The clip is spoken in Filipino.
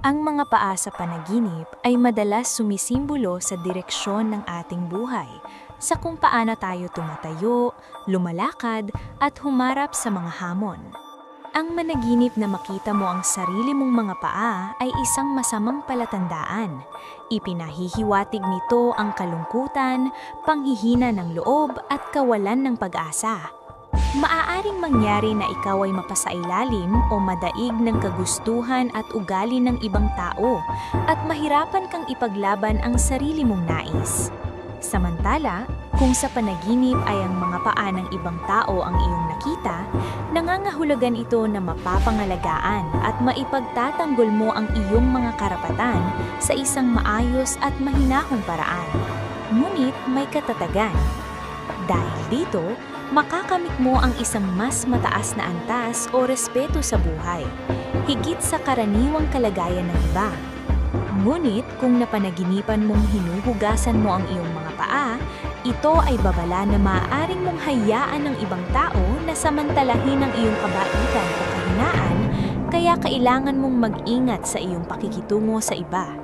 Ang mga paa sa panaginip ay madalas sumisimbolo sa direksyon ng ating buhay, sa kung paano tayo tumatayo, lumalakad, at humarap sa mga hamon. Ang managinip na makita mo ang sarili mong mga paa ay isang masamang palatandaan. Ipinahihiwatig nito ang kalungkutan, panghihina ng loob at kawalan ng pag-asa. Maaaring mangyari na ikaw ay mapasailalim o madaig ng kagustuhan at ugali ng ibang tao at mahirapan kang ipaglaban ang sarili mong nais. Samantala, kung sa panaginip ay ang mga paa ng ibang tao ang iyong nakita, nangangahulugan ito na mapapangalagaan at maipagtatanggol mo ang iyong mga karapatan sa isang maayos at mahinahong paraan. Ngunit may katatagan. Dahil dito, makakamit mo ang isang mas mataas na antas o respeto sa buhay, higit sa karaniwang kalagayan ng iba. Ngunit kung napanaginipan mong hinuhugasan mo ang iyong mga paa, ito ay babala na maaaring mong hayaan ng ibang tao na samantalahin ang iyong kabaitan o kahinaan, kaya kailangan mong mag-ingat sa iyong pakikitungo sa iba.